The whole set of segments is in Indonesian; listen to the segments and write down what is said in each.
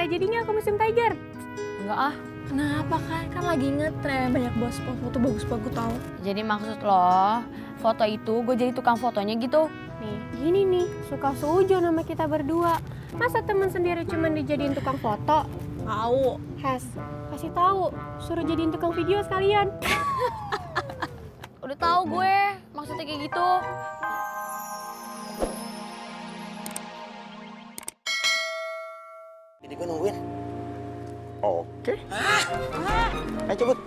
kita jadinya ke Museum Tiger. Enggak ah. Kenapa kan? Kan lagi ngetren, banyak buat spot foto bagus-bagus tau. Jadi maksud lo, foto itu gue jadi tukang fotonya gitu? Nih, gini nih, suka seujon sama kita berdua. Masa teman sendiri cuman dijadiin tukang foto? Tahu. Hes, kasih tahu, suruh jadiin tukang video sekalian. Udah tahu gue, maksudnya kayak gitu. Jadi gue nungguin. Oke. Ayo cabut.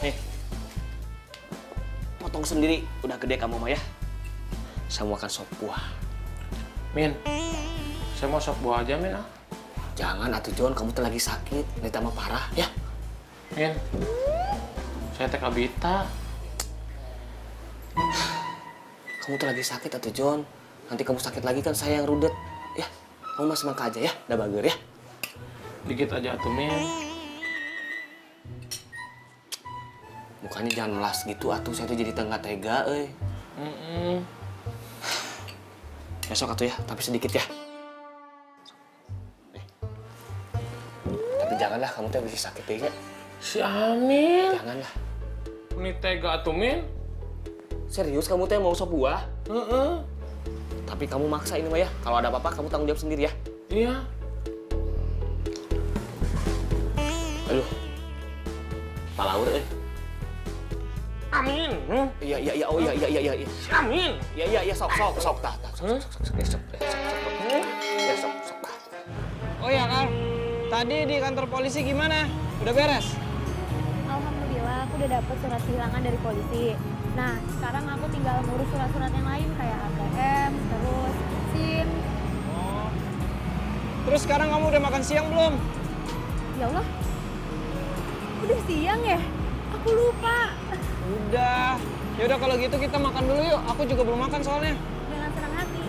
Nih. Potong sendiri. Udah gede kamu mah ya. Saya mau makan sop buah. Min, saya mau sop buah aja, Min. Jangan atuh John, kamu tuh lagi sakit. Ini tambah parah ya. Min, saya teh kabita. Kamu tuh lagi sakit atuh John. Nanti kamu sakit lagi kan saya yang rudet. Ya, kamu mah semangka aja ya. Udah bager ya. Dikit aja tuh, Min. Mukanya jangan melas gitu atuh, saya tuh jadi tengah tega euy. Besok atuh ya, tapi sedikit ya. Nih. Tapi janganlah kamu tuh masih sakit ya. Si Amin. Janganlah. Ini tega tuh, Min. Serius kamu tuh mau sop buah? Heeh. Tapi kamu maksa ini mah ya. Kalau ada apa-apa kamu tanggung jawab sendiri ya. Iya. Aduh. Palaur euy. Amin. Iya. Oh iya. Si Amin. Iya, sok tah. Sok. Ya, sok. Oh ya, Kak. Tadi di kantor polisi gimana? Udah beres? Alhamdulillah aku udah dapet surat kehilangan dari polisi. Nah, sekarang aku tinggal ngurus surat-surat yang lain kayak ATM, terus SIM. Oh. Terus sekarang kamu udah makan siang belum? Ya Allah, udah siang ya? Aku lupa. Udah. Yaudah kalau gitu kita makan dulu yuk. Aku juga belum makan soalnya. Dengan senang hati.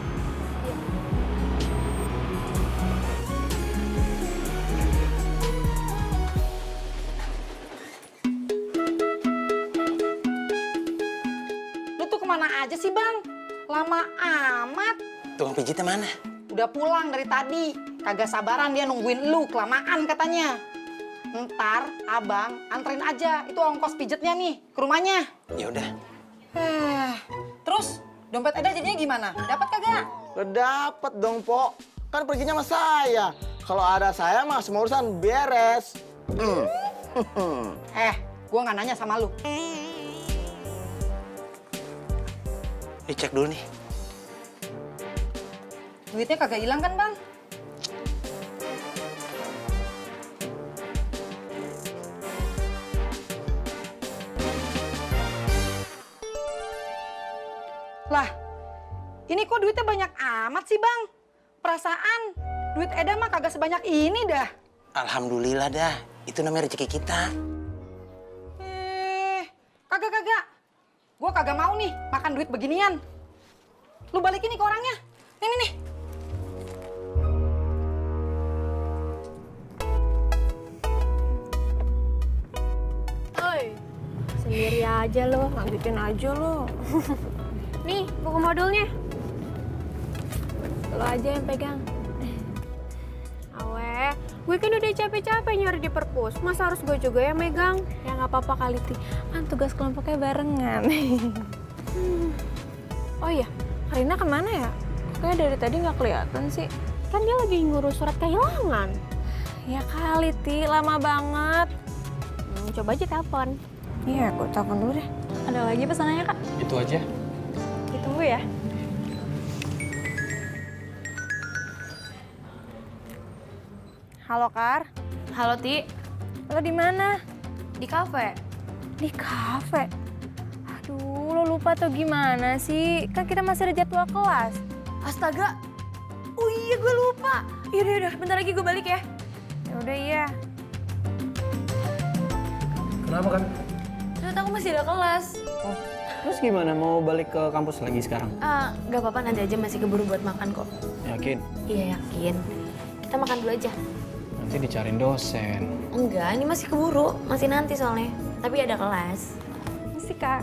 Lu tuh kemana aja sih, Bang? Lama amat. Tukang pijitnya mana? Udah pulang dari tadi. Kagak sabaran dia nungguin lu, kelamaan katanya. Ntar abang anterin aja, itu ongkos pijetnya nih, ke rumahnya. Ya udah. Terus dompet Eda jadinya gimana? Dapat kagak? Dapet dong, Pok. Kan perginya sama saya. Kalau ada saya mah semua urusan beres. Gua nggak nanya sama lu. Dicek dulu nih. Duitnya kagak hilang kan, Bang? Lah, ini kok duitnya banyak amat sih, Bang? Perasaan duit Eda mah kagak sebanyak ini dah. Alhamdulillah dah. Itu namanya rezeki kita. Kagak. Gua kagak mau nih makan duit beginian. Lu balikin nih ke orangnya. Nih. Oi, sendiri aja lo, lanjutin aja lo. Nih, buku modulnya. Lo aja yang pegang. Awe, gue kan udah capek-capek nyari di perpus. Masa harus gue juga yang megang? Ya nggak apa-apa kali, Ti. Kan tugas kelompoknya barengan. Oh iya, Karina kemana ya? Kayaknya dari tadi nggak kelihatan sih. Kan dia lagi ngurus surat kehilangan. Ya kali, Ti. Lama banget. Coba aja telepon. Iya, aku telepon dulu deh. Ada lagi pesanannya, Kak? Itu aja. Ditunggu ya. Halo, Kar. Halo, Ti. Lo di mana? Di kafe. Di kafe. Aduh, lo lupa tuh gimana sih? Kan kita masih ada jadwal kelas. Astaga. Oh iya, gue lupa. Yaudah, bentar lagi gue balik ya. Ya udah iya. Kenapa kan? Ternyata aku masih ada kelas. Oh. Terus gimana? Mau balik ke kampus lagi sekarang? Gak apa-apa, nanti aja masih keburu buat makan kok. Yakin? Iya, yakin. Kita makan dulu aja. Nanti dicariin dosen. Enggak, ini masih keburu. Masih nanti soalnya. Tapi ada kelas. Ini sih, Kak.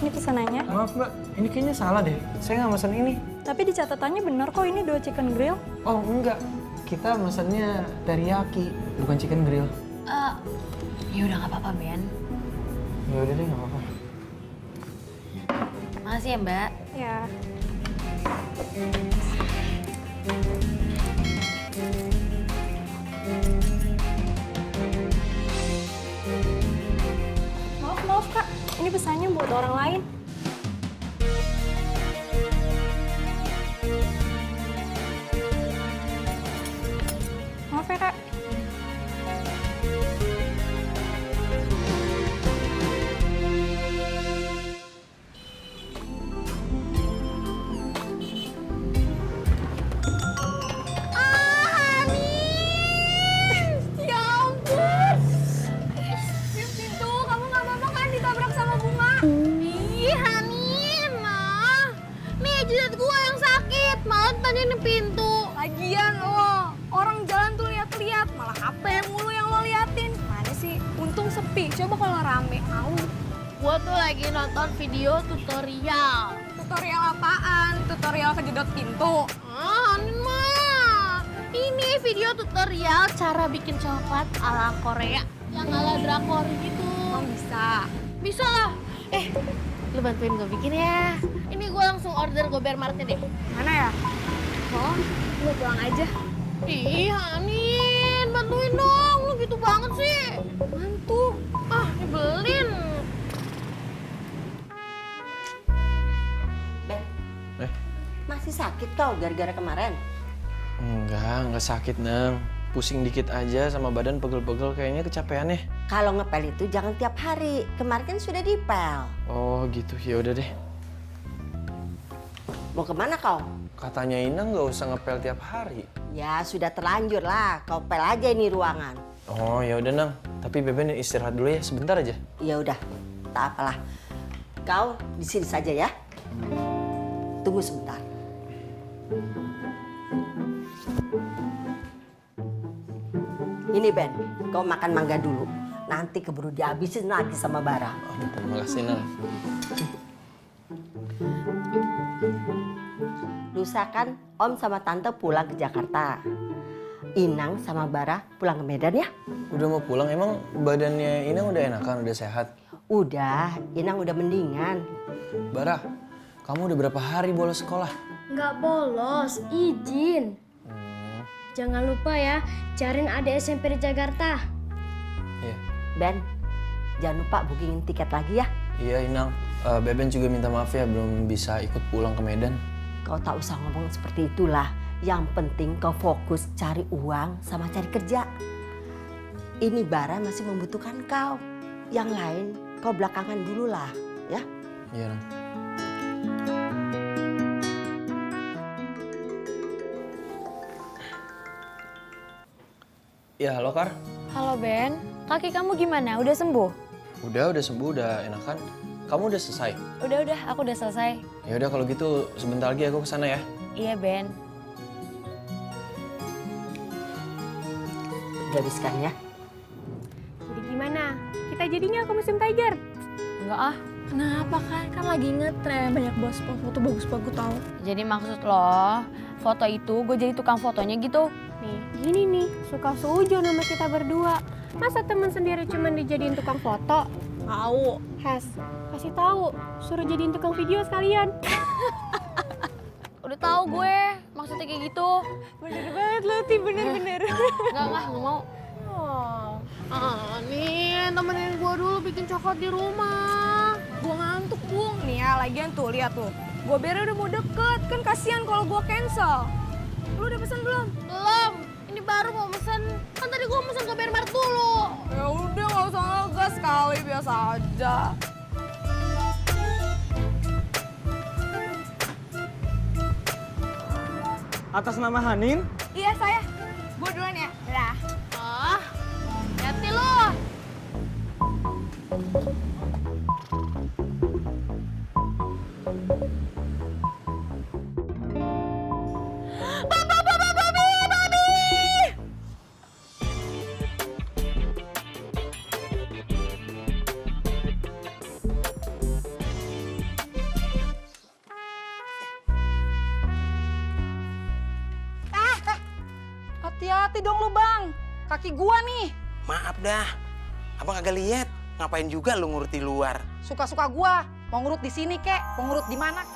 Ini pesanannya. Maaf, Mbak. Ini kayaknya salah deh. Saya nggak pesan ini. Tapi di catatannya bener kok ini 2 chicken grill. Oh enggak, kita mesennya teriyaki, bukan chicken grill. Ya udah nggak apa-apa Ben. Ya udah deh, nggak apa-apa. Makasih ya Mbak. Ya. Maaf Kak, ini pesannya buat orang lain. Maaf ya Kak. Ya ampun. Pintu, kamu nggak apa-apa kan ditabrak sama bunga? Ih, Hanin, mah. Nih jidat gua yang sakit, malah tadi ini pintu. Lagian lo, orang jalan tuh lihat-lihat, malah HP mulu yang lo liatin. Mana sih? Untung sepi. Coba kalau rame, Gua tuh lagi nonton video tutorial. Tutorial apaan? Tutorial kejedot pintu. Hanin mah. Ini video tutorial cara bikin coklat ala Korea. Yang ala drakor gitu. Oh, bisa. Bisa lah. Lu bantuin gue bikin ya. Ini gue langsung order Gober Martin deh. Mana ya? Oh, gue pulang aja. Ih, Hanin, bantuin dong. Lu gitu banget sih. Bantu. Ah, nyebelin. Masih sakit kau gara-gara kemarin? Enggak sakit, Nang. Pusing dikit aja sama badan pegel-pegel, kayaknya kecapean ya. Kalau ngepel itu jangan tiap hari. Kemarin kan sudah dipel. Oh gitu, ya udah deh. Mau kemana kau? Katanya Inang nggak usah ngepel tiap hari. Ya sudah terlanjur lah. Kau pel aja ini ruangan. Oh ya udah Nang, tapi Beben istirahat dulu ya, sebentar aja. Ya udah, tak apalah. Kau di sini saja ya. Tunggu sebentar. Ini Ben, kau makan mangga dulu. Nanti keburu dihabisin lagi sama Bara. Aduh, terima kasih Nang. Lusa kan Om sama Tante pulang ke Jakarta. Inang sama Bara pulang ke Medan ya. Udah mau pulang, emang badannya Inang udah enakan, udah sehat? Udah, Inang udah mendingan. Bara, kamu udah berapa hari bolos sekolah? Nggak bolos, izin. Jangan lupa ya, cariin adik SMP di Jakarta. Iya. Ben, jangan lupa bookingin tiket lagi ya. Iya Inang, Beben juga minta maaf ya belum bisa ikut pulang ke Medan. Kau tak usah ngomong seperti itulah. Yang penting kau fokus cari uang sama cari kerja. Ini Bara masih membutuhkan kau. Yang lain kau belakangan dulu lah, ya. Iya Nang. Ya halo Kar. Halo Ben, kaki kamu gimana? Udah sembuh? Udah sembuh, udah enakan. Kamu udah selesai? Udah, aku udah selesai. Ya udah kalau gitu sebentar lagi aku kesana ya. Iya Ben. Gadiskan ya. Jadi gimana? Kita jadi nggak ke Museum Tiger? Enggak ah. Kenapa kan? Kan lagi ngetren, banyak bos foto bagus-bagus tau. Jadi maksud lo, foto itu gue jadi tukang fotonya gitu? Nih, gini nih, suka seujon sama kita berdua. Masa teman sendiri cuman dijadiin tukang foto? Mau. Hes, kasih tahu, suruh jadiin tukang video sekalian. Udah tahu gue, maksudnya kayak gitu. Bener banget lo, Ti, bener-bener. Enggak mau. Nih, temenin gue dulu bikin coklat di rumah. Gue ngantuk, Bung. Nih ya, lagian tuh, lihat tuh. Gue udah mau deket, kan kasihan kalau gue cancel. Lu udah pesan belum? Belum, ini baru mau mesen. Kan tadi gue mesen ke Bermart dulu. Ya udah, nggak usah ngegas kali, biasa aja. Atas nama Hanin? Iya, saya. Gue duluan ya. Dadah. Hati lo. Hati-hati dong lu bang, kaki gua nih. Maaf dah, abang kagak lihat. Ngapain juga lu ngurut di luar? Suka-suka gua, mau ngurut di sini kek, mau ngurut di mana